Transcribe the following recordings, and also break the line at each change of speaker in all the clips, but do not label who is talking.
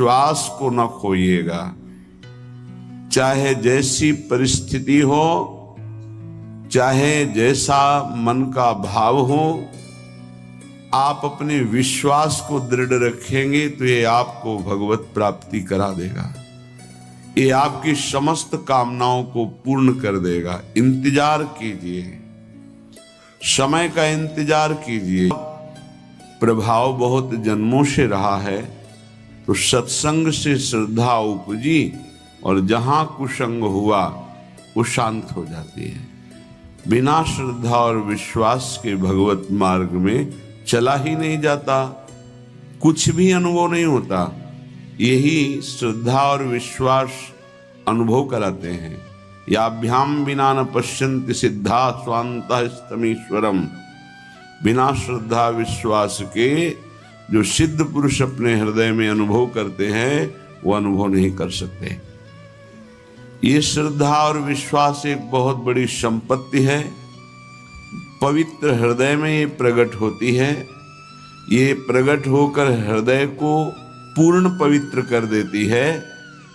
विश्वास को न खोइएगा। चाहे जैसी परिस्थिति हो, चाहे जैसा मन का भाव हो, आप अपने विश्वास को दृढ़ रखेंगे तो ये आपको भगवत प्राप्ति करा देगा। ये आपकी समस्त कामनाओं को पूर्ण कर देगा। इंतजार कीजिए, समय का इंतजार कीजिए। प्रभाव बहुत जन्मों से रहा है तो सत्संग से श्रद्धा उपजी और जहां कुसंग हुआ वो शांत हो जाती है। बिना श्रद्धा और विश्वास के भगवत मार्ग में चला ही नहीं जाता, कुछ भी अनुभव नहीं होता। यही श्रद्धा और विश्वास अनुभव कराते हैं। याभ्याम बिना न पश्यन्ति सिद्धा स्वान्तः स्तमीश्वरम। बिना श्रद्धा विश्वास के जो सिद्ध पुरुष अपने हृदय में अनुभव करते हैं वो अनुभव नहीं कर सकते। ये श्रद्धा और विश्वास एक बहुत बड़ी संपत्ति है। पवित्र हृदय में ये प्रकट होती है। ये प्रकट होकर हृदय को पूर्ण पवित्र कर देती है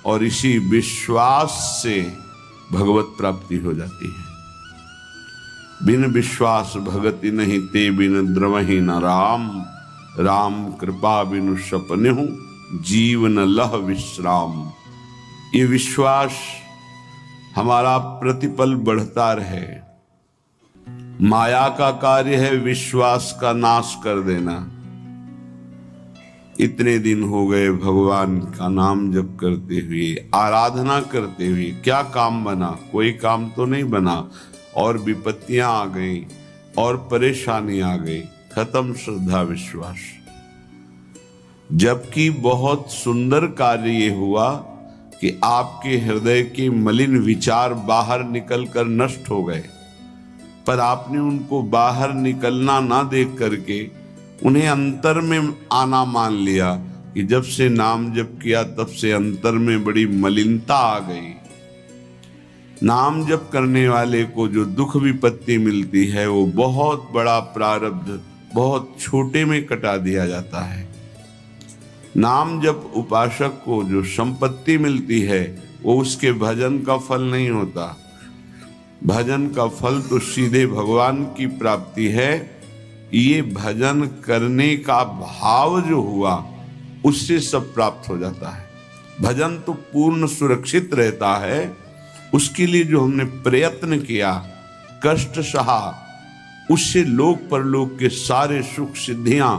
और इसी विश्वास से भगवत प्राप्ति हो जाती है। बिन विश्वास भगति नहीं ते बिन द्रवहि न राम। राम कृपा बिनु सपनेहु जीवन लह विश्राम। ये विश्वास हमारा प्रतिपल बढ़ता रहे। माया का कार्य है विश्वास का नाश कर देना। इतने दिन हो गए भगवान का नाम जप करते हुए, आराधना करते हुए, क्या काम बना? कोई काम तो नहीं बना। और विपत्तियां आ गई और परेशानी आ गई, खत्म श्रद्धा विश्वास। जबकि बहुत सुंदर कार्य ये हुआ कि आपके हृदय के मलिन विचार बाहर निकलकर नष्ट हो गए, पर आपने उनको बाहर निकलना ना देख करके उन्हें अंतर में आना मान लिया कि जब से नाम जप किया तब से अंतर में बड़ी मलिनता आ गई। नाम जप करने वाले को जो दुख विपत्ति मिलती है वो बहुत बड़ा प्रारब्ध बहुत छोटे में कटा दिया जाता है। नाम जप उपासक को जो संपत्ति मिलती है वो उसके भजन का फल नहीं होता। भजन का फल तो सीधे भगवान की प्राप्ति है। ये भजन करने का भाव जो हुआ उससे सब प्राप्त हो जाता है। भजन तो पूर्ण सुरक्षित रहता है। उसके लिए जो हमने प्रयत्न किया, कष्ट सहा, उससे लोक परलोक के सारे सुख सिद्धियां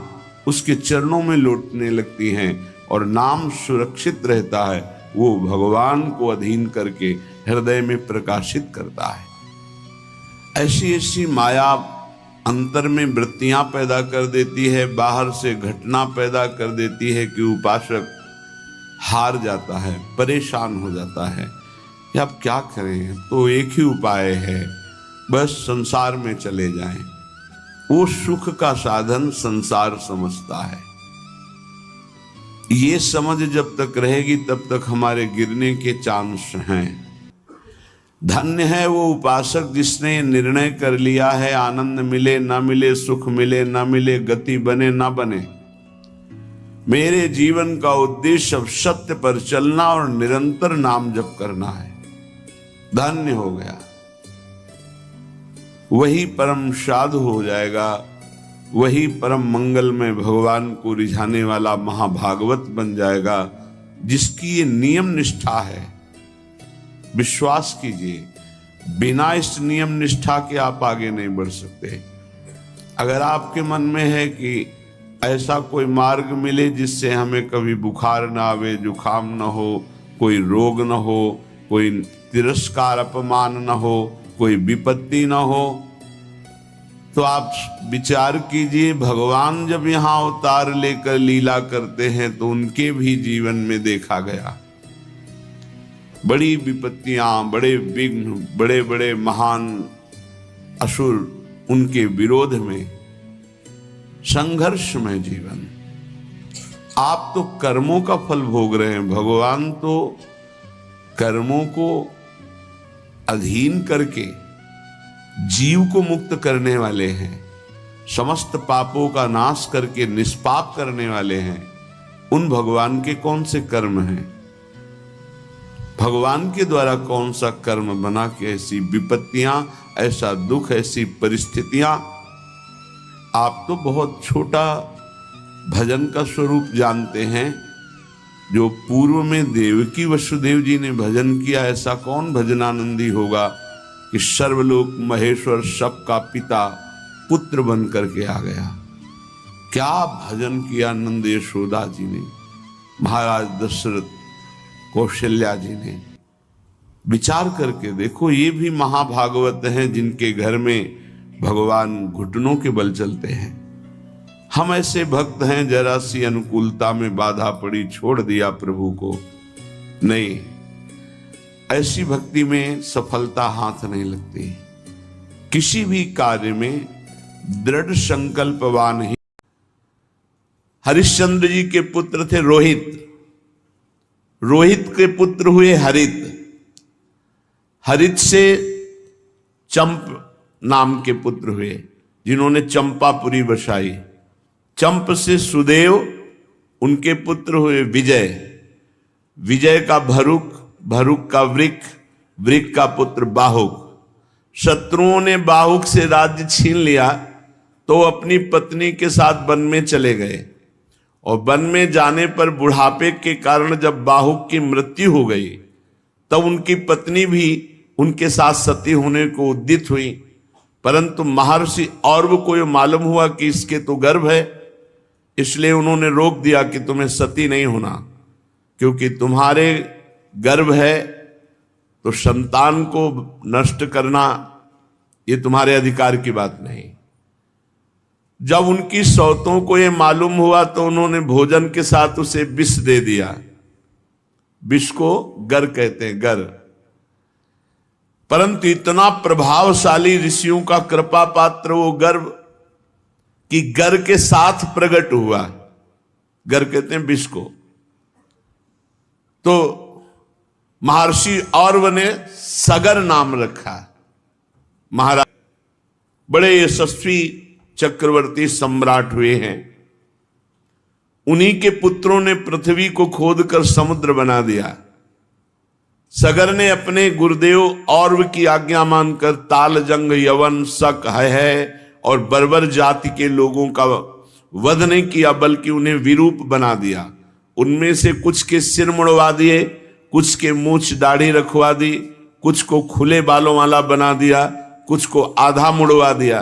उसके चरणों में लौटने लगती हैं और नाम सुरक्षित रहता है। वो भगवान को अधीन करके हृदय में प्रकाशित करता है। ऐसी ऐसी माया अंतर में वृत्तियां पैदा कर देती है, बाहर से घटना पैदा कर देती है कि उपासक हार जाता है, परेशान हो जाता है कि अब क्या करें। तो एक ही उपाय है, बस संसार में चले जाएं। वो सुख का साधन संसार समझता है। ये समझ जब तक रहेगी तब तक हमारे गिरने के चांस हैं। धन्य है वो उपासक जिसने निर्णय कर लिया है, आनंद मिले ना मिले, सुख मिले ना मिले, गति बने ना बने, मेरे जीवन का उद्देश्य अब सत्य पर चलना और निरंतर नाम जप करना है। धन्य हो गया, वही परम साधु हो जाएगा। वही परम मंगल में भगवान को रिझाने वाला महाभागवत बन जाएगा, जिसकी ये नियम निष्ठा है। विश्वास कीजिए, बिना इस नियम निष्ठा के आप आगे नहीं बढ़ सकते। अगर आपके मन में है कि ऐसा कोई मार्ग मिले जिससे हमें कभी बुखार ना आवे, जुखाम ना हो, कोई रोग ना हो, कोई तिरस्कार अपमान ना हो, कोई विपत्ति ना हो, तो आप विचार कीजिए, भगवान जब यहाँ अवतार लेकर लीला करते हैं तो उनके भी जीवन में देखा गया बड़ी विपत्तियां, बड़े विघ्न, बड़े बड़े महान असुर, उनके विरोध में संघर्ष में जीवन। आप तो कर्मों का फल भोग रहे हैं, भगवान तो कर्मों को अधीन करके जीव को मुक्त करने वाले हैं, समस्त पापों का नाश करके निष्पाप करने वाले हैं। उन भगवान के कौन से कर्म हैं, भगवान के द्वारा कौन सा कर्म बना के ऐसी विपत्तियां, ऐसा दुख, ऐसी परिस्थितियां। आप तो बहुत छोटा भजन का स्वरूप जानते हैं। जो पूर्व में देवकी वसुदेव जी ने भजन किया, ऐसा कौन भजनानंदी होगा कि सर्वलोक महेश्वर सबका पिता पुत्र बन करके आ गया। क्या भजन किया नंद यशोदा जी ने, महाराज दशरथ, कौशल्या जी ने। विचार करके देखो, ये भी महाभागवत हैं जिनके घर में भगवान घुटनों के बल चलते हैं। हम ऐसे भक्त हैं, जरा सी अनुकूलता में बाधा पड़ी छोड़ दिया प्रभु को। नहीं, ऐसी भक्ति में सफलता हाथ नहीं लगती। किसी भी कार्य में दृढ़ संकल्पवान ही। हरिश्चंद्र जी के पुत्र थे रोहित, रोहित के पुत्र हुए हरित, हरित से चंप नाम के पुत्र हुए जिन्होंने चंपापुरी बसाई। चंप से सुदेव, उनके पुत्र हुए विजय, विजय का भरुक, भरुक का वृक, वृक का पुत्र बाहुक। शत्रुओं ने बाहुक से राज्य छीन लिया तो अपनी पत्नी के साथ वन में चले गए, और वन में जाने पर बुढ़ापे के कारण जब बाहुक की मृत्यु हो गई तब उनकी पत्नी भी उनके साथ सती होने को उद्यत हुई। परंतु महर्षि औरव को यह मालूम हुआ कि इसके तो गर्भ है, इसलिए उन्होंने रोक दिया कि तुम्हें सती नहीं होना, क्योंकि तुम्हारे गर्भ है तो संतान को नष्ट करना ये तुम्हारे अधिकार की बात नहीं। जब उनकी सौतों को यह मालूम हुआ तो उन्होंने भोजन के साथ उसे विष दे दिया। विष को गर कहते हैं, गर। परंतु इतना प्रभावशाली ऋषियों का कृपा पात्र वो गर्भ कि गर के साथ प्रकट हुआ। गर कहते हैं विष को। तो महर्षि औरव ने सगर नाम रखा। महाराज बड़े यशस्वी चक्रवर्ती सम्राट हुए हैं। उन्हीं के पुत्रों ने पृथ्वी को खोदकर समुद्र बना दिया। सगर ने अपने गुरुदेव औरव की आज्ञा मानकर ताल, जंग, यवन, शक, है और बर्बर जाति के लोगों का वध नहीं किया, बल्कि उन्हें विरूप बना दिया। उनमें से कुछ के सिर मुड़वा दिए, कुछ के मूछ दाढ़ी रखवा दी, कुछ को खुले बालों वाला बना दिया, कुछ को आधा मुड़वा दिया।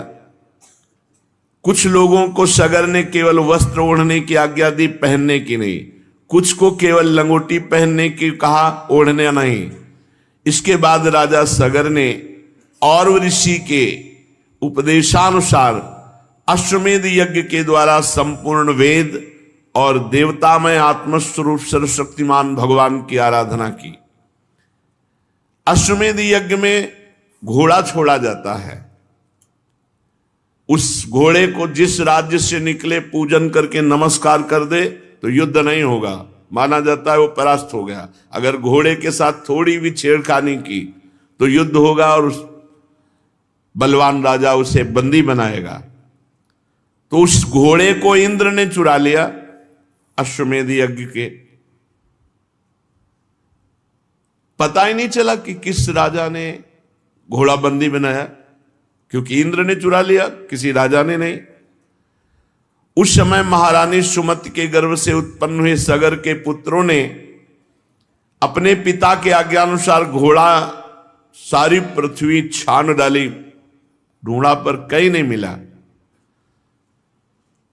कुछ लोगों को सगर ने केवल वस्त्र ओढ़ने की आज्ञा दी, पहनने की नहीं। कुछ को केवल लंगोटी पहनने की कहा, ओढ़ने नहीं। इसके बाद राजा सगर ने औरव ऋषि के उपदेशानुसार अश्वमेध यज्ञ के द्वारा संपूर्ण वेद और देवतामय आत्मस्वरूप सर्वशक्तिमान भगवान की आराधना की। अश्वमेध यज्ञ में घोड़ा छोड़ा जाता है। उस घोड़े को जिस राज्य से निकले पूजन करके नमस्कार कर दे तो युद्ध नहीं होगा, माना जाता है वो परास्त हो गया। अगर घोड़े के साथ थोड़ी भी छेड़खानी की तो युद्ध होगा और उस बलवान राजा उसे बंदी बनाएगा। तो उस घोड़े को इंद्र ने चुरा लिया अश्वमेध यज्ञ के। पता ही नहीं चला कि किस राजा ने घोड़ा बंदी बनाया, क्योंकि इंद्र ने चुरा लिया, किसी राजा ने नहीं। उस समय महारानी सुमति के गर्भ से उत्पन्न हुए सगर के पुत्रों ने अपने पिता के आज्ञानुसार घोड़ा सारी पृथ्वी छान डाली, ढूंढा पर कहीं नहीं मिला।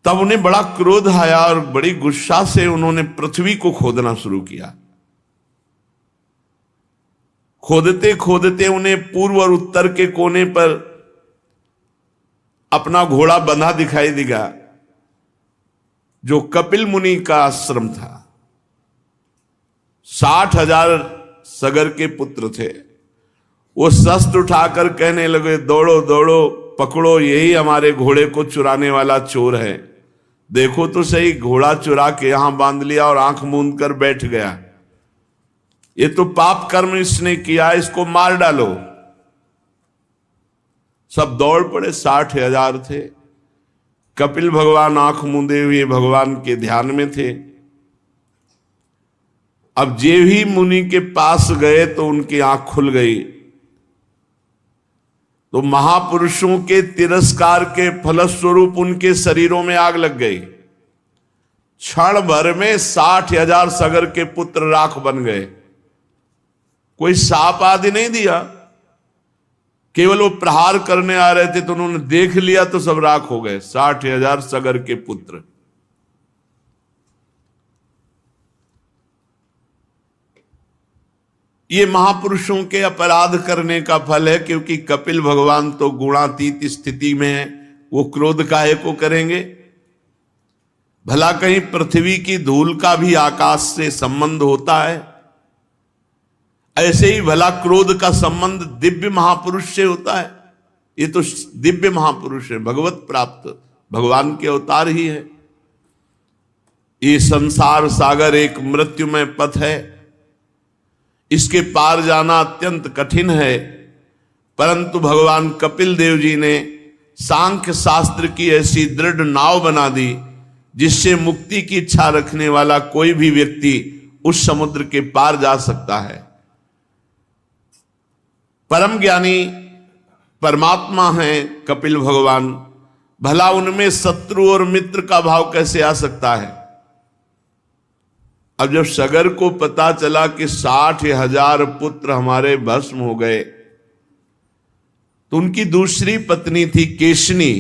तब उन्हें बड़ा क्रोध आया और बड़ी गुस्सा से उन्होंने पृथ्वी को खोदना शुरू किया। खोदते खोदते उन्हें पूर्व और उत्तर के कोने पर अपना घोड़ा बंधा दिखाई देगा, जो कपिल मुनि का आश्रम था। 60,000 सगर के पुत्र थे। वो शस्त्र उठाकर कहने लगे, दौड़ो दौड़ो, पकड़ो, यही हमारे घोड़े को चुराने वाला चोर है। देखो तो सही, घोड़ा चुरा के यहां बांध लिया और आंख मूंद कर बैठ गया। ये तो पाप कर्म इसने किया, इसको मार डालो। सब दौड़ पड़े, 60,000 थे। कपिल भगवान आंख मूंदे हुए भगवान के ध्यान में थे। अब जे भी मुनि के पास गए तो उनकी आंख खुल गई। तो महापुरुषों के तिरस्कार के फलस्वरूप उनके शरीरों में आग लग गई। क्षण भर में 60,000 सगर के पुत्र राख बन गए। कोई साप आदि नहीं दिया, केवल वो प्रहार करने आ रहे थे तो उन्होंने देख लिया तो सब राख हो गए। 60,000 सगर के पुत्र। ये महापुरुषों के अपराध करने का फल है, क्योंकि कपिल भगवान तो गुणातीत स्थिति में है, वो क्रोध काहे को करेंगे। भला कहीं पृथ्वी की धूल का भी आकाश से संबंध होता है? ऐसे ही भला क्रोध का संबंध दिव्य महापुरुष से होता है? ये तो दिव्य महापुरुष है, भगवत प्राप्त भगवान के अवतार ही है। ये संसार सागर एक मृत्युमय पथ है, इसके पार जाना अत्यंत कठिन है। परंतु भगवान कपिल देव जी ने सांख्य शास्त्र की ऐसी दृढ़ नाव बना दी, जिससे मुक्ति की इच्छा रखने वाला कोई भी व्यक्ति उस समुद्र के पार जा सकता है। परम ज्ञानी परमात्मा हैं कपिल भगवान, भला उनमें शत्रु और मित्र का भाव कैसे आ सकता है? अब जब सगर को पता चला कि 60,000 पुत्र हमारे भस्म हो गए, तो उनकी दूसरी पत्नी थी केशनी,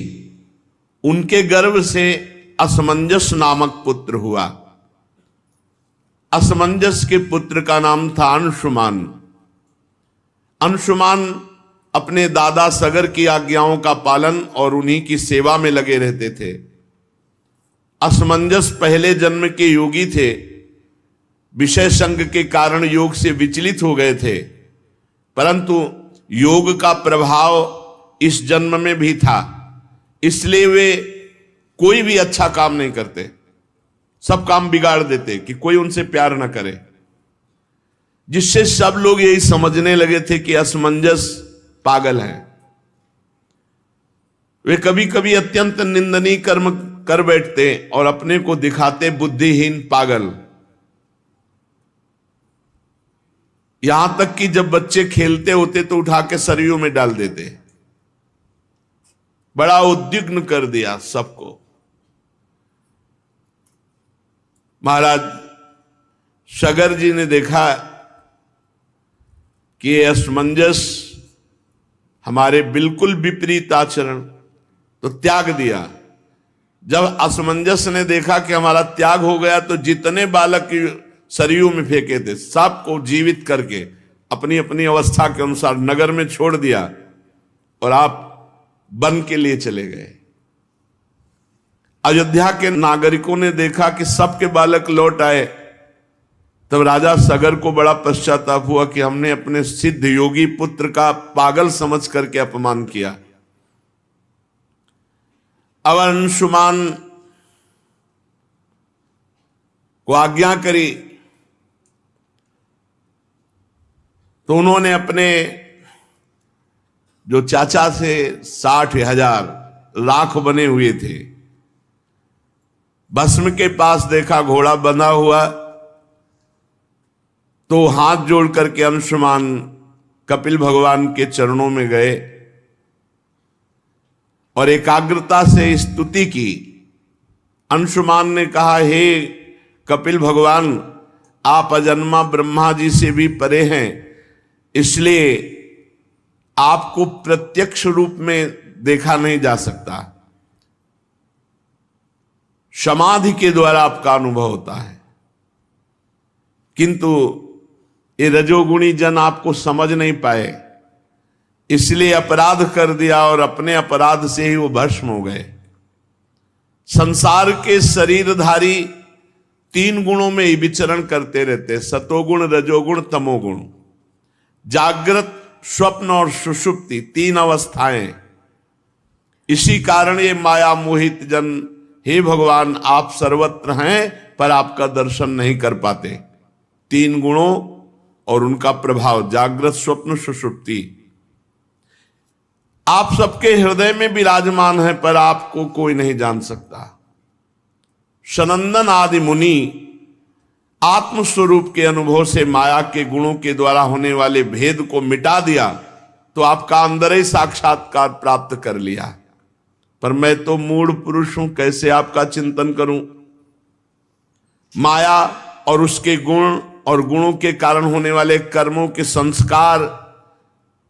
उनके गर्भ से असमंजस नामक पुत्र हुआ। असमंजस के पुत्र का नाम था अंशुमान। अंशुमान अपने दादा सगर की आज्ञाओं का पालन और उन्हीं की सेवा में लगे रहते थे। असमंजस पहले जन्म के योगी थे, विषय संग के कारण योग से विचलित हो गए थे, परंतु योग का प्रभाव इस जन्म में भी था, इसलिए वे कोई भी अच्छा काम नहीं करते, सब काम बिगाड़ देते कि कोई उनसे प्यार न करे, जिससे सब लोग यही समझने लगे थे कि असमंजस पागल हैं। वे कभी कभी अत्यंत निंदनीय कर्म कर बैठते और अपने को दिखाते बुद्धिहीन पागल। यहां तक कि जब बच्चे खेलते होते तो उठा के सरयू में डाल देते। बड़ा उद्विग्न कर दिया सबको। महाराज सगर जी ने देखा कि ये असमंजस हमारे बिल्कुल विपरीत आचरण, तो त्याग दिया। जब असमंजस ने देखा कि हमारा त्याग हो गया, तो जितने बालक सरयू में फेंके थे सबको जीवित करके अपनी अपनी अवस्था के अनुसार नगर में छोड़ दिया और आप वन के लिए चले गए। अयोध्या के नागरिकों ने देखा कि सबके बालक लौट आए, तब राजा सगर को बड़ा पश्चाताप हुआ कि हमने अपने सिद्ध योगी पुत्र का पागल समझ करके अपमान किया। अब अंशुमान को आज्ञा करी तो उन्होंने अपने जो चाचा से 60,000 लाख बने हुए थे, भस्म के पास देखा घोड़ा बंधा हुआ, तो हाथ जोड़ करके अंशुमान कपिल भगवान के चरणों में गए और एकाग्रता से स्तुति की। अंशुमान ने कहा, हे कपिल भगवान, आप अजन्मा ब्रह्मा जी से भी परे हैं, इसलिए आपको प्रत्यक्ष रूप में देखा नहीं जा सकता, समाधि के द्वारा आपका अनुभव होता है। किंतु ये रजोगुणी जन आपको समझ नहीं पाए, इसलिए अपराध कर दिया और अपने अपराध से ही वो भस्म हो गए। संसार के शरीरधारी 3 गुणों में ही विचरण करते रहते, सतोगुण, रजोगुण, तमोगुण। जागृत, स्वप्न और सुषुप्ति 3 अवस्थाएं। इसी कारण ये माया मोहित जन, हे भगवान आप सर्वत्र हैं पर आपका दर्शन नहीं कर पाते। 3 गुणों और उनका प्रभाव, जागृत, स्वप्न, सुषुप्ति। आप सबके हृदय में विराजमान है पर आपको कोई नहीं जान सकता। सनंदन आदि मुनि आत्मस्वरूप के अनुभव से माया के गुणों के द्वारा होने वाले भेद को मिटा दिया तो आपका अंदर ही साक्षात्कार प्राप्त कर लिया। पर मैं तो मूढ़ पुरुष हूं, कैसे आपका चिंतन करूं? माया और उसके गुण और गुणों के कारण होने वाले कर्मों के संस्कार,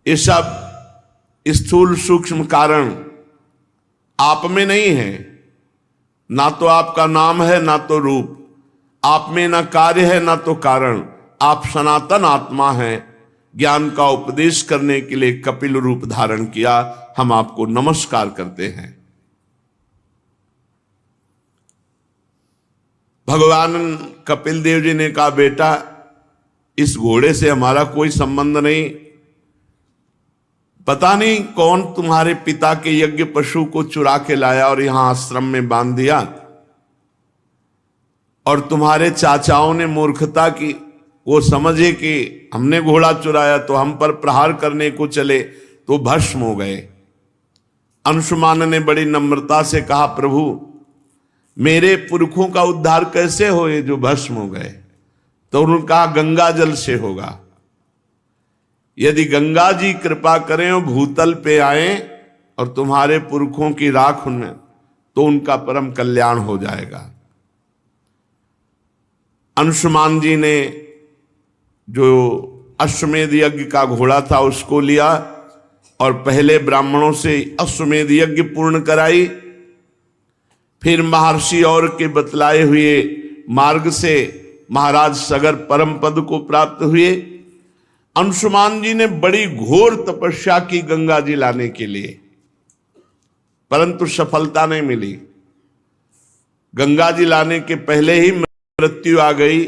ये सब स्थूल सूक्ष्म कारण आप में नहीं है। ना तो आपका नाम है ना तो रूप, आप में ना कार्य है ना तो कारण। आप सनातन आत्मा हैं। ज्ञान का उपदेश करने के लिए कपिल रूप धारण किया। हम आपको नमस्कार करते हैं। भगवान कपिल देव जी ने कहा, बेटा इस घोड़े से हमारा कोई संबंध नहीं। पता नहीं कौन तुम्हारे पिता के यज्ञ पशु को चुरा के लाया और यहां आश्रम में बांध दिया, और तुम्हारे चाचाओं ने मूर्खता की, वो समझे कि हमने घोड़ा चुराया तो हम पर प्रहार करने को चले तो भस्म हो गए। अंशुमान ने बड़ी नम्रता से कहा, प्रभु मेरे पुरखों का उद्धार कैसे होए जो भस्म हो गए? तो उन्होंने कहा, गंगा जल से होगा। यदि गंगा जी कृपा करें और भूतल पे आए और तुम्हारे पुरखों की राख उनमें, तो उनका परम कल्याण हो जाएगा। अंशुमान जी ने जो अश्वमेध यज्ञ का घोड़ा था उसको लिया और पहले ब्राह्मणों से अश्वमेध यज्ञ पूर्ण कराई। फिर महर्षि और के बतलाए हुए मार्ग से महाराज सगर परम पद को प्राप्त हुए। अंशुमान जी ने बड़ी घोर तपस्या की गंगा जी लाने के लिए, परंतु सफलता नहीं मिली। गंगा जी लाने के पहले ही मृत्यु आ गई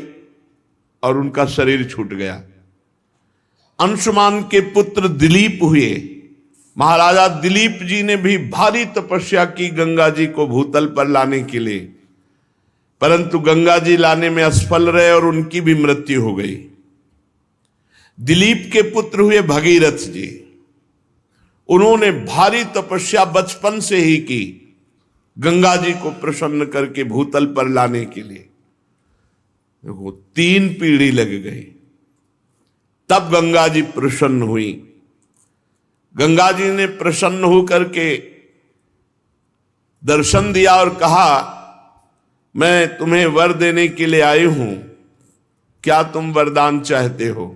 और उनका शरीर छूट गया। अंशुमान के पुत्र दिलीप हुए। महाराजा दिलीप जी ने भी भारी तपस्या की गंगा जी को भूतल पर लाने के लिए, परंतु गंगा जी लाने में असफल रहे और उनकी भी मृत्यु हो गई। दिलीप के पुत्र हुए भगीरथ जी। उन्होंने भारी तपस्या बचपन से ही की गंगा जी को प्रसन्न करके भूतल पर लाने के लिए। देखो 3 पीढ़ी लग गई, तब गंगा जी प्रसन्न हुई। गंगा जी ने प्रसन्न होकर के दर्शन दिया और कहा, मैं तुम्हें वर देने के लिए आई हूं, क्या तुम वरदान चाहते हो?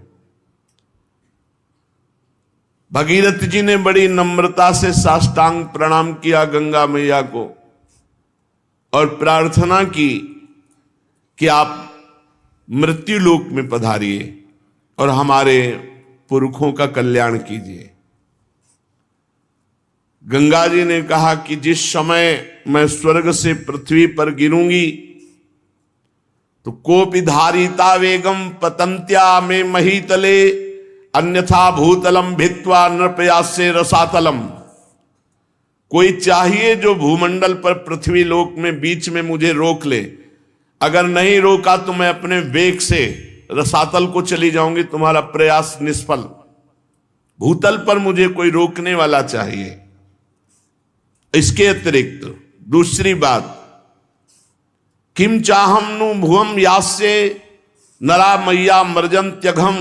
भगीरथ जी ने बड़ी नम्रता से साष्टांग प्रणाम किया गंगा मैया को और प्रार्थना की कि आप मृत्यु लोक में पधारिए और हमारे पुरखों का कल्याण कीजिए। गंगा जी ने कहा कि जिस समय मैं स्वर्ग से पृथ्वी पर गिरूंगी तो कोपि धारिता वेगम पतंत्या में महीतले अन्यथा भूतलम भित्वा नृपयासे रसातलम। कोई चाहिए जो भूमंडल पर पृथ्वी लोक में बीच में मुझे रोक ले। अगर नहीं रोका तो मैं अपने वेग से रसातल को चली जाऊंगी, तुम्हारा प्रयास निष्फल। भूतल पर मुझे कोई रोकने वाला चाहिए। इसके अतिरिक्त दूसरी बात, किम चाहम नु भुवम यास्य नरा मैया मृजंत्यघम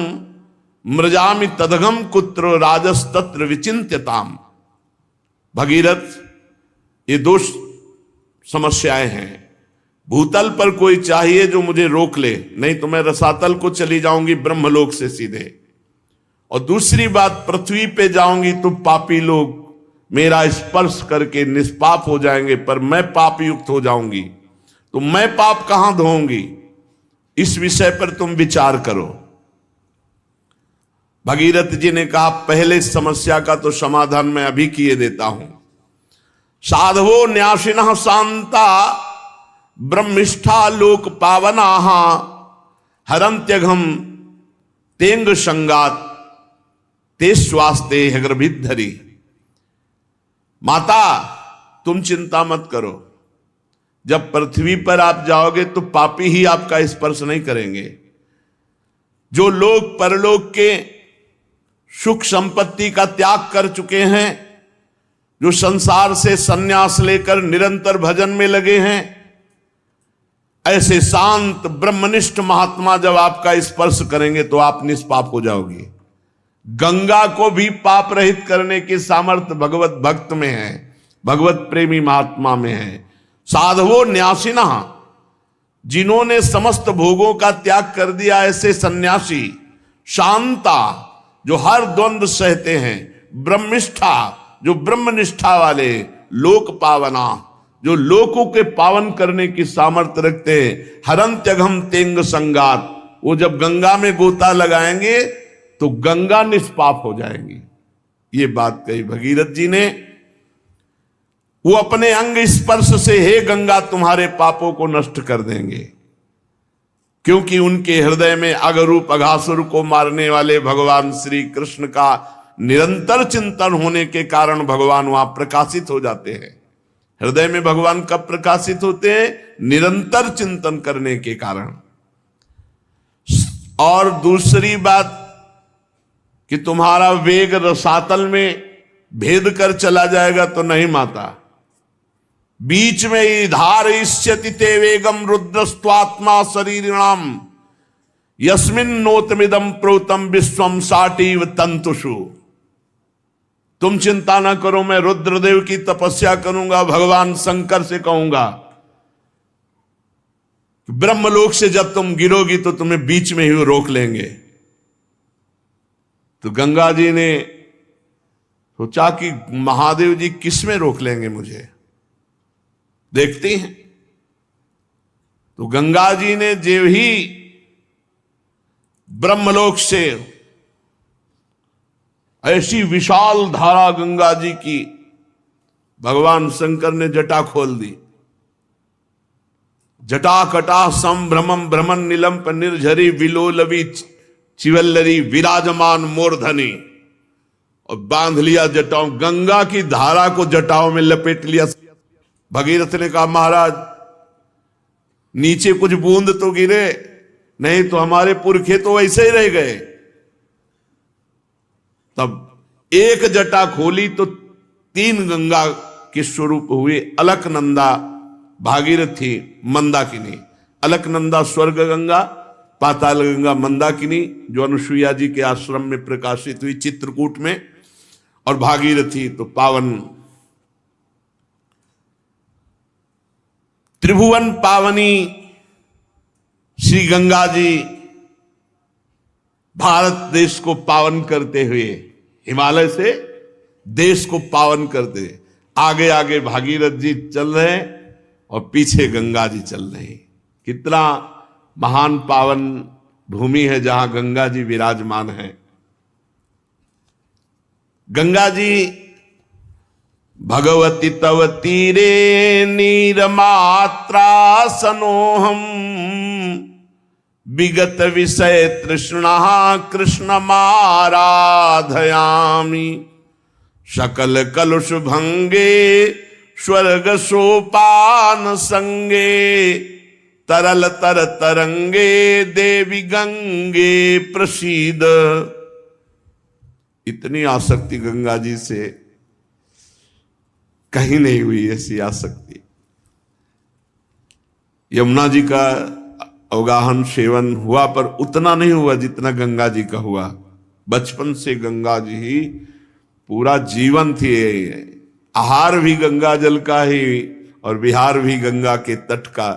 मृजामि तदघम कुत्र राजस्तत्र विचिंत्यताम। भगीरथ, ये 2 समस्याएं हैं। भूतल पर कोई चाहिए जो मुझे रोक ले, नहीं तो मैं रसातल को चली जाऊंगी ब्रह्मलोक से सीधे। और दूसरी बात, पृथ्वी पे जाऊंगी तो पापी लोग मेरा स्पर्श करके निष्पाप हो जाएंगे, पर मैं पाप युक्त हो जाऊंगी, तो मैं पाप कहां धोऊंगी? इस विषय पर तुम विचार करो। भगीरथ जी ने कहा, पहले समस्या का तो समाधान मैं अभी किए देता हूं। साधवो न्यासिनः शांता ब्रह्मिष्ठा लोक पावनाः हरंत्यघम तेंग संगात ते स्वास्ते हृभिद्धरी। माता, तुम चिंता मत करो। जब पृथ्वी पर आप जाओगे तो पापी ही आपका स्पर्श नहीं करेंगे। जो लोग परलोक के सुख संपत्ति का त्याग कर चुके हैं, जो संसार से संन्यास लेकर निरंतर भजन में लगे हैं, ऐसे शांत ब्रह्मनिष्ठ महात्मा जब आपका स्पर्श करेंगे तो आप निष्पाप हो जाओगे। गंगा को भी पाप रहित करने की सामर्थ्य भगवत भक्त में है, भगवत प्रेमी महात्मा में है। साधवो न्यासिना, जिन्होंने समस्त भोगों का त्याग कर दिया, ऐसे सन्यासी। शांता, जो हर द्वंद्व सहते हैं। ब्रह्मिष्ठा, जो ब्रह्मनिष्ठा वाले। लोक पावना, जो लोकों के पावन करने की सामर्थ्य रखते हैं। हरंत्यघम तेंग संगात, वो जब गंगा में गोता लगाएंगे तो गंगा निष्पाप हो जाएंगी। ये बात कही भगीरथ जी ने। वो अपने अंग स्पर्श से हे गंगा तुम्हारे पापों को नष्ट कर देंगे, क्योंकि उनके हृदय में अगरूप अघासुर को मारने वाले भगवान श्री कृष्ण का निरंतर चिंतन होने के कारण भगवान वहां प्रकाशित हो जाते हैं। हृदय में भगवान कब प्रकाशित होते हैं? निरंतर चिंतन करने के कारण। और दूसरी बात कि तुम्हारा वेग रसातल में भेद कर चला जाएगा तो नहीं माता। बीच में ही धारयिष्यति ते वेगम रुद्रस्त्वात्मा शरीरिणाम यस्मिन नोतमिदम प्रोतम विश्वम साटीव तंतुषु। तुम चिंता ना करो, मैं रुद्रदेव की तपस्या करूंगा, भगवान शंकर से कहूंगा ब्रह्मलोक से जब तुम गिरोगी तो तुम्हें बीच में ही रोक लेंगे। तो गंगा जी ने सोचा कि महादेव जी किस में रोक लेंगे मुझे, देखते हैं। तो गंगा जी ने जो ही ब्रह्मलोक से ऐसी विशाल धारा गंगा जी की भगवान शंकर ने जटा खोल दी। जटा कटा संभ्रमम भ्रमण निलंप निर्झरी विलोलवी चिवल्लरी विराजमान मूर्धनी, और बांध लिया जटाओं। गंगा की धारा को जटाओं में लपेट लिया। भगीरथ ने कहा महाराज नीचे कुछ बूंद तो गिरे, नहीं तो हमारे पुरखे तो वैसे ही रह गए। तब एक जटा खोली तो 3 गंगा के स्वरूप हुए। अलकनंदा, भागीरथी, मंदाकिनी। अलकनंदा स्वर्ग गंगा, पाताल गंगा मंदाकिनी जो अनुसुईया जी के आश्रम में प्रकाशित हुई चित्रकूट में, और भागीरथी तो पावन त्रिभुवन पावनी श्री गंगा जी भारत देश को पावन करते हुए, हिमालय से देश को पावन करते आगे आगे भागीरथ जी चल रहे हैं और पीछे गंगा जी चल रहे हैं। कितना महान पावन भूमि है जहां गंगा जी विराजमान है। गंगा जी भगवती तव तीरे नीरमात्रा सनोहम विगत विषय तृष्णा कृष्ण माराधयामि सकल कलुष भंगे स्वर्ग सोपान संगे तरल तर तरंगे देवी गंगे प्रसीद। इतनी आसक्ति गंगा जी से कहीं नहीं हुई ऐसी आसक्ति। यमुना जी का अवगाहन सेवन हुआ पर उतना नहीं हुआ जितना गंगा जी का हुआ। बचपन से गंगा जी ही पूरा जीवन थी। आहार भी गंगा जल का ही और विहार भी गंगा के तट का।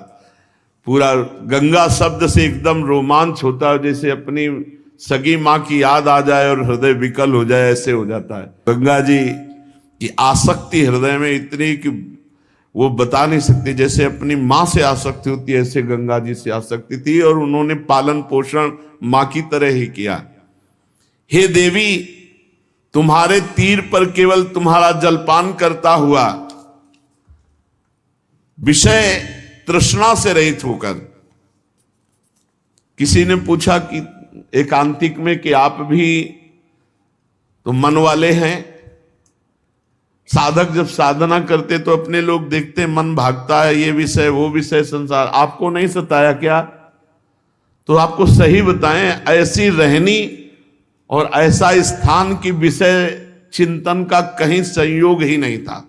पूरा गंगा शब्द से एकदम रोमांच होता है, जैसे अपनी सगी माँ की याद आ जाए और हृदय विकल हो जाए, ऐसे हो जाता है। गंगा जी की आसक्ति हृदय में इतनी कि वो बता नहीं सकती। जैसे अपनी माँ से आसक्ति होती है ऐसे गंगा जी से आसक्ति थी, और उन्होंने पालन पोषण माँ की तरह ही किया। हे देवी, तुम्हारे तीर पर केवल तुम्हारा जलपान करता हुआ विषय तृष्णा से रहित होकर। किसी ने पूछा कि एकांतिक में कि आप भी तो मन वाले हैं। साधक जब साधना करते तो अपने लोग देखते मन भागता है, ये विषय वो विषय संसार। आपको नहीं सताया क्या? तो आपको सही बताएं, ऐसी रहनी और ऐसा स्थान की विषय चिंतन का कहीं संयोग ही नहीं था।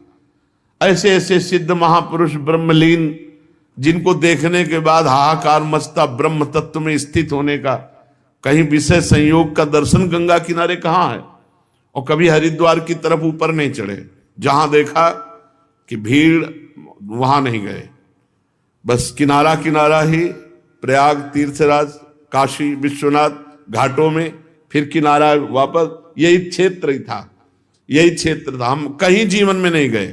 ऐसे ऐसे सिद्ध महापुरुष ब्रह्मलीन जिनको देखने के बाद हाहाकार मचता, ब्रह्म तत्व में स्थित होने का कहीं विषय संयोग का दर्शन गंगा किनारे कहाँ है। और कभी हरिद्वार की तरफ ऊपर नहीं चढ़े, जहां देखा कि भीड़ वहां नहीं गए, बस किनारा किनारा ही, प्रयाग, तीर्थराज, काशी विश्वनाथ घाटों में, फिर किनारा वापस, यही क्षेत्र ही था, यही क्षेत्र था। हम कहीं जीवन में नहीं गए,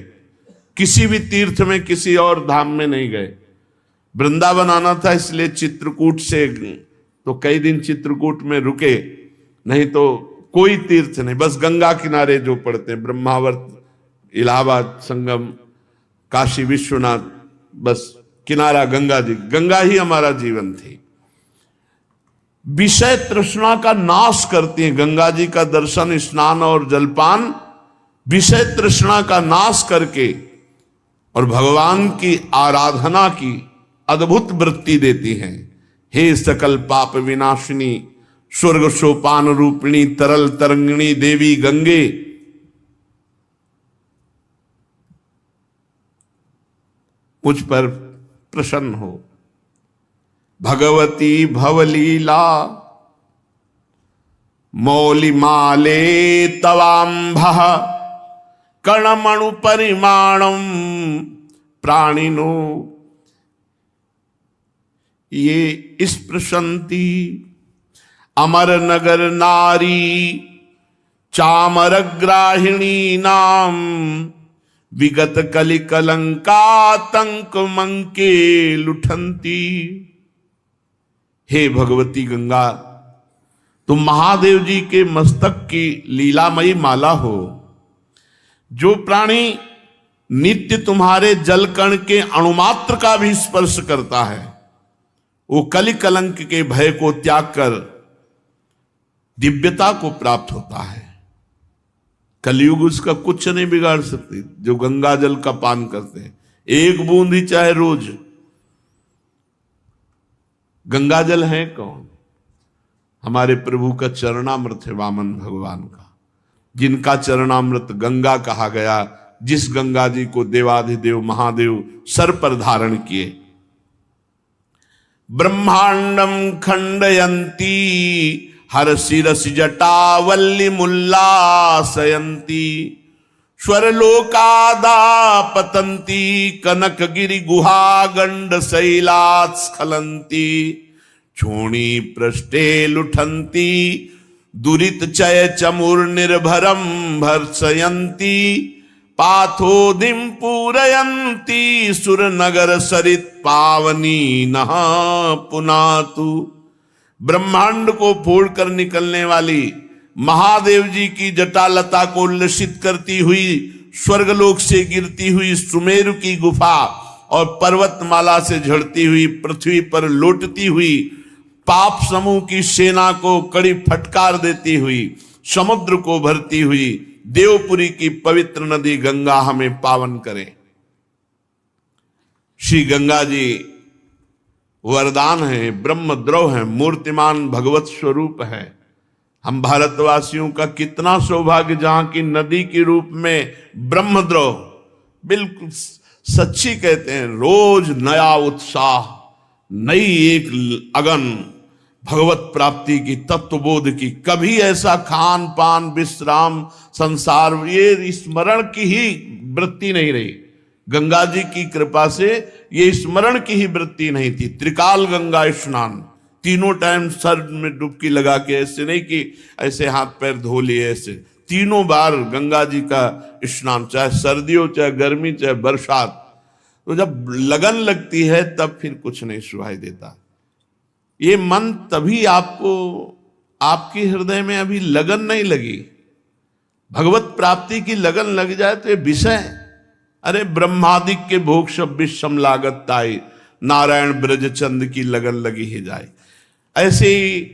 किसी भी तीर्थ में, किसी और धाम में नहीं गए। वृंदावन आना था इसलिए चित्रकूट से तो कई दिन चित्रकूट में रुके, नहीं तो कोई तीर्थ नहीं, बस गंगा किनारे जो पड़ते हैं, ब्रह्मावर्त, इलाहाबाद संगम, काशी विश्वनाथ, बस किनारा गंगा जी, गंगा ही हमारा जीवन थी। विषय तृष्णा का नाश करती है गंगा जी का दर्शन, स्नान और जलपान विषय तृष्णा का नाश करके और भगवान की आराधना की अद्भुत वृत्ति देती हैं। हे सकल पाप विनाशिनी, स्वर्ग सोपान रूपिणी, तरल तरंगिणी देवी गंगे, मुझ पर प्रसन्न हो। भगवती भवलीला मौलिमाले तवाम्भः कणमणु परिमाणम प्राणिनो ये स्पृशंति अमर नगर नारी चामरग्राहिणी नाम विगत कलि कलंकातंक मंके लुठंती। हे भगवती गंगा, तुम महादेव जी के मस्तक की लीलामयी माला हो। जो प्राणी नित्य तुम्हारे जलकण के अणुमात्र का भी स्पर्श करता है, वो कलि कलंक के भय को त्याग कर दिव्यता को प्राप्त होता है। कलयुग उसका कुछ नहीं बिगाड़ सकती। जो गंगा जल का पान करते हैं, एक बूंद ही चाहे रोज, गंगा जल है कौन? हमारे प्रभु का चरणामृत है, वामन भगवान का, जिनका चरणामृत गंगा कहा गया, जिस गंगा जी को देवाधिदेव महादेव सर पर धारण किए। ब्रह्मांडम खंडयंती हर शिरस जटावल्ली मुल्लासयंती, स्वरलोकादा पतंती कनक गिरि गुहा गंड शैलात् स्खलंती, छोणी पृष्ठे लुठंती दुरित चय चमुर निर्भरम भर्सयंती, पाथोदिम पूरयंती सुर नगर सरित पावनी नः पुनातु। ब्रह्मांड को फोड़कर निकलने वाली महादेव जी की जटालता को उल्लसित करती हुई, स्वर्गलोक से गिरती हुई सुमेरु की गुफा और पर्वतमाला से झड़ती हुई पृथ्वी पर लौटती हुई पाप समूह की सेना को कड़ी फटकार देती हुई, समुद्र को भरती हुई देवपुरी की पवित्र नदी गंगा हमें पावन करे। श्री गंगा जी वरदान है, ब्रह्मद्रव है, मूर्तिमान भगवत स्वरूप है। हम भारतवासियों का कितना सौभाग्य, जहां की नदी के रूप में ब्रह्मद्रव, बिल्कुल सच्ची कहते हैं, रोज नया उत्साह, नई एक अगन भगवत प्राप्ति की, तत्वबोध की। कभी ऐसा खान पान विश्राम संसार ये स्मरण की ही वृत्ति नहीं रही। गंगा जी की कृपा से ये स्मरण की ही वृत्ति नहीं थी। त्रिकाल गंगा स्नान, तीनों टाइम सर में डुबकी लगा के, ऐसे नहीं कि ऐसे हाथ पैर धो लिए, ऐसे तीनों बार गंगा जी का स्नान, चाहे सर्दी हो, चाहे गर्मी, चाहे बरसात। तो जब लगन लगती है तब फिर कुछ नहीं सुनाई देता। ये मन तभी आपको, आपके हृदय में अभी लगन नहीं लगी, भगवत प्राप्ति की लगन लग जाए तो ये विषय, अरे ब्रह्मादिक के भोग सब विषम लागत ताई, नारायण ब्रज चंद की लगन लगी ही जाए। ऐसे ही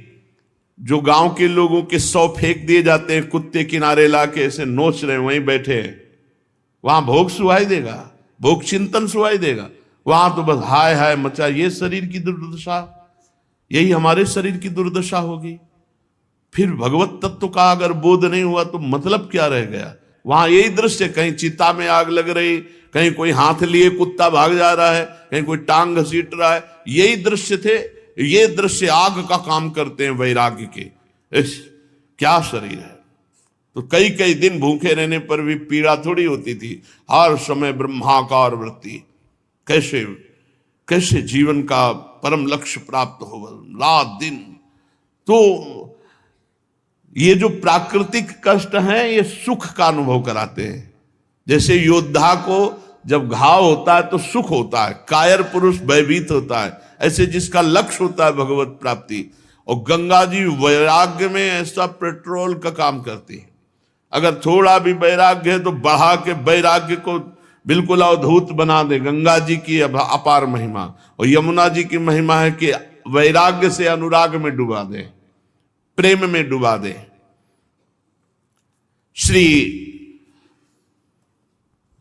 जो गांव के लोगों के 100 फेंक दिए जाते हैं, कुत्ते किनारे लाके ऐसे नोच रहे, वहीं बैठे हैं, वहां भोग सुहाई देगा, भोग चिंतन सुहाई देगा? वहां तो बस हाय हाय मचा। ये शरीर की दुर्दशा, यही हमारे शरीर की दुर्दशा होगी। फिर भगवत तत्व का अगर बोध नहीं हुआ तो मतलब क्या रह गया? वहां यही दृश्य, कहीं चिता में आग लग रही, कहीं कोई हाथ लिए कुत्ता भाग जा रहा है, कहीं कोई टांग घसीट रहा है, यही दृश्य थे। ये दृश्य आग का काम करते हैं वैराग्य के। क्या शरीर है। तो कई कई दिन भूखे रहने पर भी पीड़ा थोड़ी होती थी, हर समय ब्रह्माकार वृत्ति। कैसे कैसे जीवन का परम लक्ष्य प्राप्त हो, रात दिन। तो ये जो प्राकृतिक कष्ट हैं ये सुख का अनुभव कराते हैं। जैसे योद्धा को जब घाव होता है तो सुख होता है, कायर पुरुष भयभीत होता है, ऐसे जिसका लक्ष्य होता है भगवत प्राप्ति। और गंगा जी वैराग्य में ऐसा पेट्रोल का काम करती है। अगर थोड़ा भी वैराग्य है तो बढ़ा के वैराग्य को बिल्कुल अवधूत बना दे। गंगा जी की अपार महिमा, और यमुना जी की महिमा है कि वैराग्य से अनुराग में डुबा दे, प्रेम में डुबा दे। श्री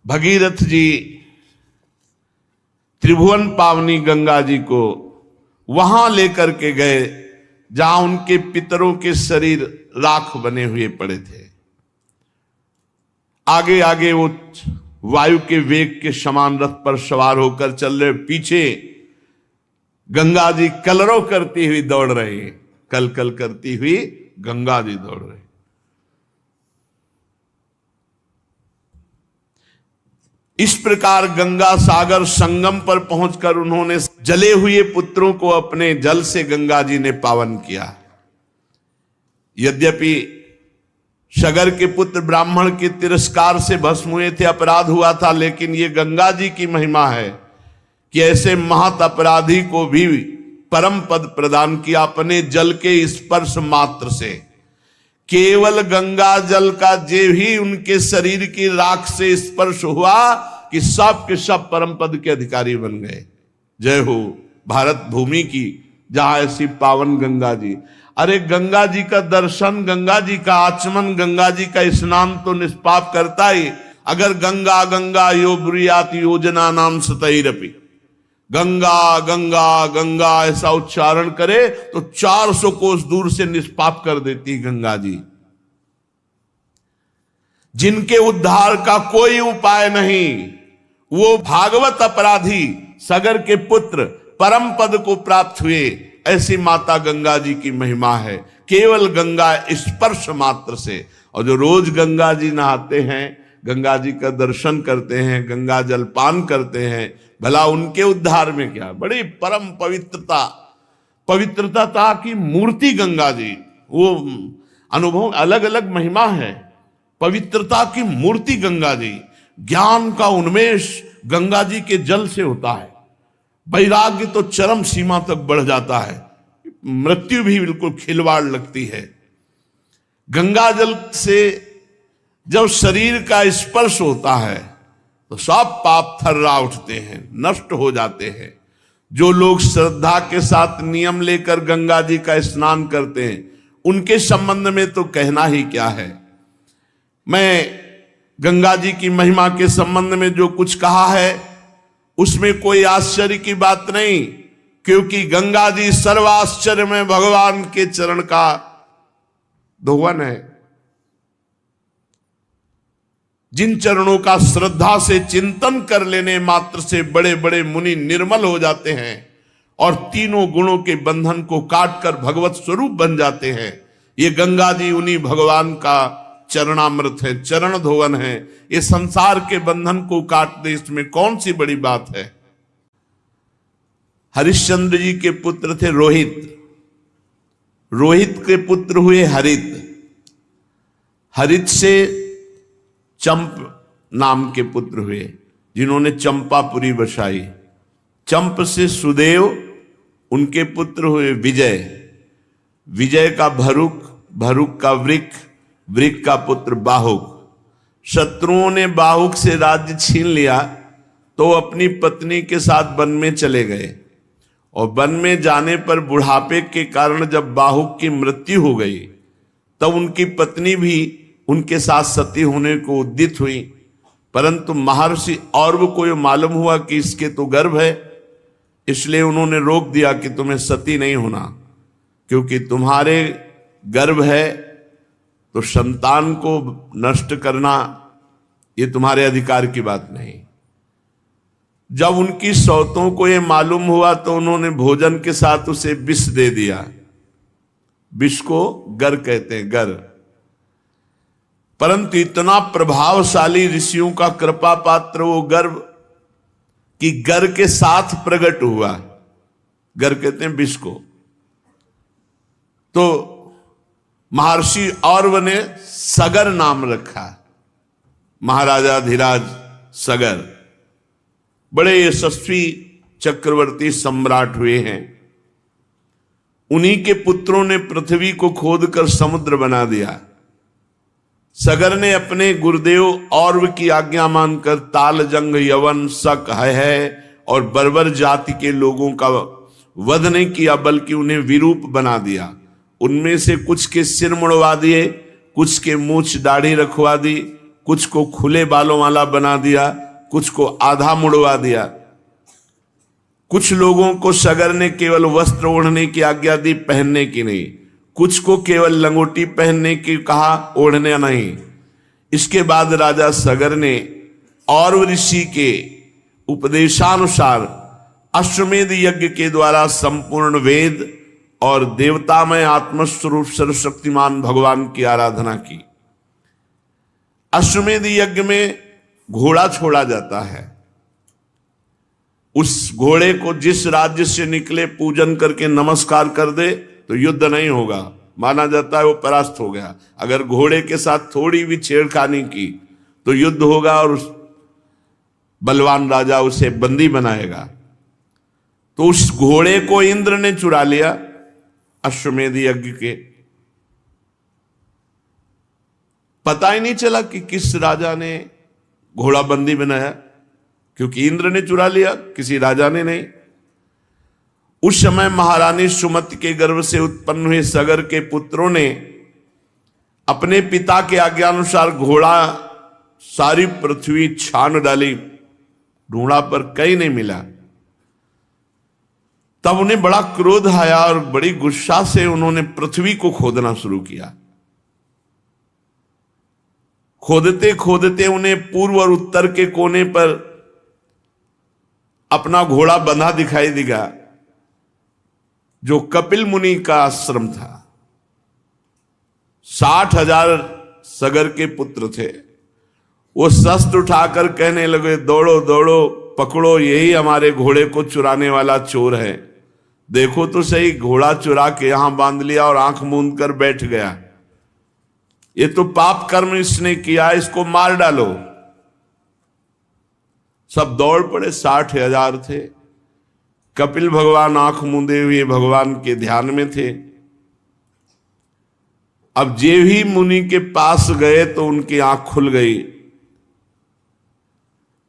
भगीरथ जी त्रिभुवन पावनी गंगा जी को वहां लेकर के गए जहां उनके पितरों के शरीर राख बने हुए पड़े थे। आगे आगे वो वायु के वेग के समान रथ पर सवार होकर चल रहे, पीछे गंगा जी कलरव करती हुई दौड़ रही, कल कल करती हुई गंगा जी दौड़ रही। इस प्रकार गंगा सागर संगम पर पहुंचकर उन्होंने जले हुए पुत्रों को अपने जल से गंगा जी ने पावन किया। यद्यपि सगर के पुत्र ब्राह्मण के तिरस्कार से भस्म हुए थे, अपराध हुआ था, लेकिन ये गंगा जी की महिमा है कि ऐसे महत अपराधी को भी परम पद प्रदान किया अपने जल के स्पर्श मात्र से। केवल गंगा जल का जे ही उनके शरीर की राख से स्पर्श हुआ कि सब के सब परम पद के अधिकारी बन गए। जय हो भारत भूमि की, जहां ऐसी पावन गंगा जी। अरे गंगा जी का दर्शन, गंगा जी का आचमन, गंगा जी का स्नान तो निष्पाप करता ही। अगर गंगा गंगा यो ब्रुयात योजना नाम सतैरपि, गंगा गंगा गंगा ऐसा उच्चारण करे तो 400 कोस दूर से निष्पाप कर देती गंगा जी। जिनके उद्धार का कोई उपाय नहीं, वो भागवत अपराधी सगर के पुत्र परम पद को प्राप्त हुए, ऐसी माता गंगा जी की महिमा है। केवल गंगा स्पर्श मात्र से। और जो रोज गंगा जी नहाते हैं, गंगा जी का दर्शन करते हैं, गंगा जल पान करते हैं, भला उनके उद्धार में क्या। बड़ी परम पवित्रता की मूर्ति गंगा जी, वो अनुभव अलग अलग महिमा है। पवित्रता की मूर्ति गंगा जी। ज्ञान का उन्मेष गंगा जी के जल से होता है। वैराग्य तो चरम सीमा तक बढ़ जाता है, मृत्यु भी बिल्कुल खिलवाड़ लगती है। गंगा जल से जब शरीर का स्पर्श होता है तो सब पाप थर्रा उठते हैं, नष्ट हो जाते हैं। जो लोग श्रद्धा के साथ नियम लेकर गंगा जी का स्नान करते हैं, उनके संबंध में तो कहना ही क्या है। मैं गंगा जी की महिमा के संबंध में जो कुछ कहा है उसमें कोई आश्चर्य की बात नहीं, क्योंकि गंगा जी सर्वाश्चर्य में भगवान के चरण का धोवन है। जिन चरणों का श्रद्धा से चिंतन कर लेने मात्र से बड़े बड़े मुनि निर्मल हो जाते हैं और तीनों गुणों के बंधन को काटकर भगवत स्वरूप बन जाते हैं। ये गंगा जी उन्हीं भगवान का चरणामृत है, चरण धोवन है। ये संसार के बंधन को काट दे, इसमें कौन सी बड़ी बात है। हरिश्चंद्र जी के पुत्र थे रोहित, रोहित के पुत्र हुए हरित, हरित से चंप नाम के पुत्र हुए जिन्होंने चंपापुरी बसाई। चंप से सुदेव, उनके पुत्र हुए विजय, विजय का भरुक, भरुक का वृक, वृक का पुत्र बाहुक। शत्रुओं ने बाहुक से राज्य छीन लिया तो अपनी पत्नी के साथ वन में चले गए, और वन में जाने पर बुढ़ापे के कारण जब बाहुक की मृत्यु हो गई तब उनकी पत्नी भी उनके साथ सती होने को उद्यत हुई। परंतु महर्षि औरव को यह मालूम हुआ कि इसके तो गर्भ है, इसलिए उन्होंने रोक दिया कि तुम्हें सती नहीं होना, क्योंकि तुम्हारे गर्भ है तो संतान को नष्ट करना ये तुम्हारे अधिकार की बात नहीं। जब उनकी सौतों को ये मालूम हुआ तो उन्होंने भोजन के साथ उसे विष दे दिया। विष को गर कहते हैं, गर। परंतु इतना प्रभावशाली ऋषियों का कृपा पात्र वो गर्भ कि गर के साथ प्रकट हुआ। गर कहते हैं विष को। तो महर्षि औरव ने सगर नाम रखा। महाराजा धीराज सगर बड़े यशस्वी चक्रवर्ती सम्राट हुए हैं। उन्हीं के पुत्रों ने पृथ्वी को खोदकर समुद्र बना दिया। सगर ने अपने गुरुदेव औरव की आज्ञा मानकर ताल, जंग, यवन, शक, है और बर्बर जाति के लोगों का वध नहीं किया, बल्कि उन्हें विरूप बना दिया। उनमें से कुछ के सिर मुड़वा दिए, कुछ के मूछ दाढ़ी रखवा दी, कुछ को खुले बालों वाला बना दिया, कुछ को आधा मुड़वा दिया। कुछ लोगों को सगर ने केवल वस्त्र ओढ़ने की आज्ञा दी, पहनने की नहीं। कुछ को केवल लंगोटी पहनने की कहा, ओढ़ने नहीं। इसके बाद राजा सगर ने औरव ऋषि के उपदेशानुसार अश्वमेध यज्ञ के द्वारा संपूर्ण वेद और देवतामय आत्मस्वरूप सर्वशक्तिमान भगवान की आराधना की। अश्वमेध यज्ञ में घोड़ा छोड़ा जाता है। उस घोड़े को जिस राज्य से निकले पूजन करके नमस्कार कर दे तो युद्ध नहीं होगा, माना जाता है वो परास्त हो गया। अगर घोड़े के साथ थोड़ी भी छेड़खानी की तो युद्ध होगा और उस बलवान राजा उसे बंदी बनाएगा। तो उस घोड़े को इंद्र ने चुरा लिया अश्वमेध यज्ञ के। पता ही नहीं चला कि किस राजा ने घोड़ा बंदी बनाया, क्योंकि इंद्र ने चुरा लिया, किसी राजा ने नहीं। उस समय महारानी सुमति के गर्भ से उत्पन्न हुए सगर के पुत्रों ने अपने पिता के आज्ञानुसार घोड़ा सारी पृथ्वी छान डाली, ढूंढा पर कहीं नहीं मिला। तब उन्हें बड़ा क्रोध आया और बड़ी गुस्सा से उन्होंने पृथ्वी को खोदना शुरू किया। खोदते खोदते उन्हें पूर्व और उत्तर के कोने पर अपना घोड़ा बंधा दिखाई दिया, जो कपिल मुनि का आश्रम था। 60,000 सगर के पुत्र थे। वो शस्त्र उठाकर कहने लगे, दौड़ो दौड़ो, पकड़ो, यही हमारे घोड़े को चुराने वाला चोर है। देखो तो सही, घोड़ा चुरा के यहां बांध लिया और आंख मूंद कर बैठ गया। ये तो पाप कर्म इसने किया, इसको मार डालो। सब दौड़ पड़े, 60,000 थे। कपिल भगवान आंख मूंदे हुए भगवान के ध्यान में थे। अब जे भी मुनि के पास गए तो उनकी आंख खुल गई।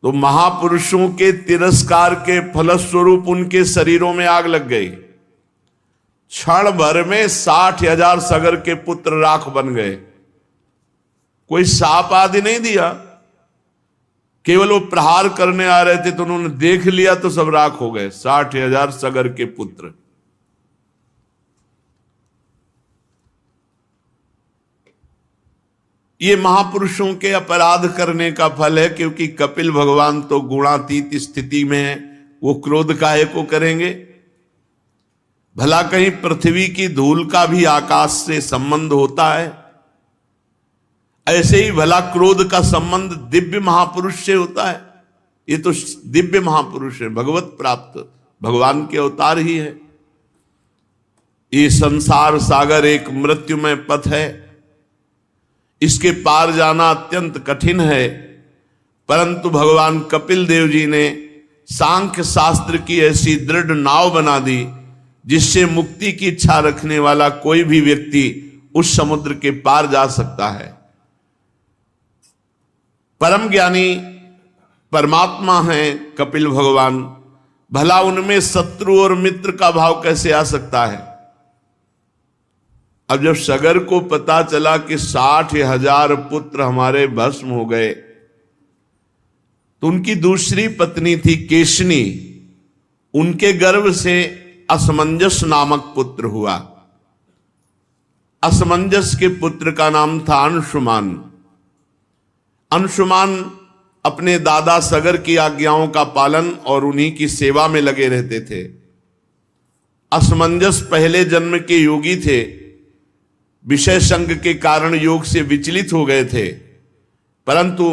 तो महापुरुषों के तिरस्कार के फलस्वरूप उनके शरीरों में आग लग गई। क्षण भर में 60,000 सगर के पुत्र राख बन गए। कोई साप आदि नहीं दिया, केवल वो प्रहार करने आ रहे थे तो उन्होंने देख लिया तो सब राख हो गए। 60,000 सगर के पुत्र। ये महापुरुषों के अपराध करने का फल है, क्योंकि कपिल भगवान तो गुणातीत स्थिति में है, वो क्रोध काहे को करेंगे। भला कहीं पृथ्वी की धूल का भी आकाश से संबंध होता है? ऐसे ही भला क्रोध का संबंध दिव्य महापुरुष से होता है? ये तो दिव्य महापुरुष है, भगवत प्राप्त भगवान के अवतार ही है। ये संसार सागर एक मृत्युमय पथ है, इसके पार जाना अत्यंत कठिन है। परंतु भगवान कपिल देव जी ने सांख्य शास्त्र की ऐसी दृढ़ नाव बना दी, जिससे मुक्ति की इच्छा रखने वाला कोई भी व्यक्ति उस समुद्र के पार जा सकता है। परम ज्ञानी परमात्मा हैं कपिल भगवान, भला उनमें शत्रु और मित्र का भाव कैसे आ सकता है? अब जब सगर को पता चला कि 60,000 पुत्र हमारे भस्म हो गए, तो उनकी दूसरी पत्नी थी केशनी, उनके गर्भ से असमंजस नामक पुत्र हुआ। असमंजस के पुत्र का नाम था अंशुमान। अंशुमान अपने दादा सगर की आज्ञाओं का पालन और उन्हीं की सेवा में लगे रहते थे। असमंजस पहले जन्म के योगी थे, विषय संग के कारण योग से विचलित हो गए थे, परंतु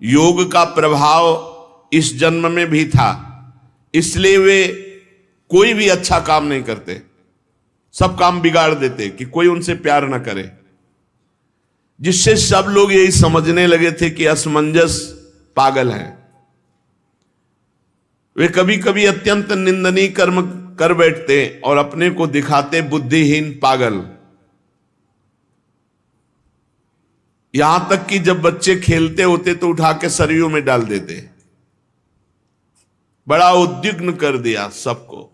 योग का प्रभाव इस जन्म में भी था, इसलिए वे कोई भी अच्छा काम नहीं करते, सब काम बिगाड़ देते कि कोई उनसे प्यार ना करे, जिससे सब लोग यही समझने लगे थे कि असमंजस पागल है। वे कभी कभी अत्यंत निंदनीय कर्म कर बैठते और अपने को दिखाते बुद्धिहीन पागल। यहां तक कि जब बच्चे खेलते होते तो उठा के सरयू में डाल देते। बड़ा उद्विग्न कर दिया सबको।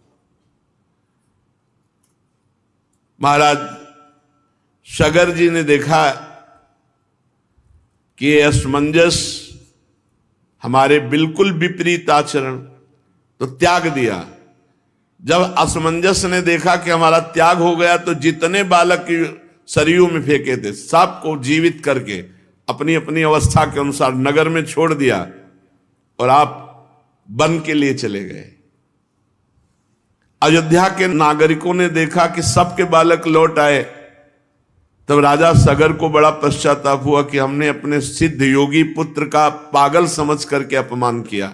महाराज सगर जी ने देखा कि ये असमंजस हमारे बिल्कुल विपरीत आचरण, तो त्याग दिया। जब असमंजस ने देखा कि हमारा त्याग हो गया तो जितने बालक सरयू में फेंके थे सबको जीवित करके अपनी अपनी अवस्था के अनुसार नगर में छोड़ दिया और आप वन के लिए चले गए। अयोध्या के नागरिकों ने देखा कि सबके बालक लौट आए, तब राजा सगर को बड़ा पश्चाताप हुआ कि हमने अपने सिद्ध योगी पुत्र का पागल समझ करके अपमान किया।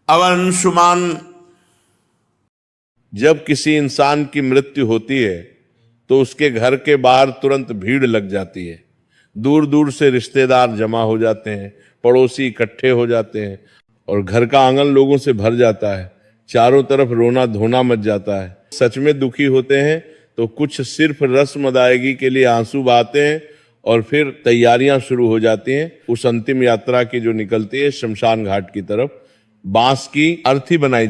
अब अंशुमान, जब किसी इंसान की मृत्यु होती है तो उसके घर के बाहर तुरंत भीड़ लग जाती है, दूर दूर से रिश्तेदार जमा हो जाते हैं, पड़ोसी इकट्ठे हो जाते हैं और घर का आंगन लोगों से भर जाता है। चारों तरफ रोना धोना मच जाता है। सच में दुखी होते हैं तो कुछ सिर्फ रस्म अदायगी के लिए आंसू बहाते हैं और फिर तैयारियां शुरू हो जाती हैं उस अंतिम यात्रा की जो निकलती है शमशान घाट की तरफ। बांस की अर्थी बनाई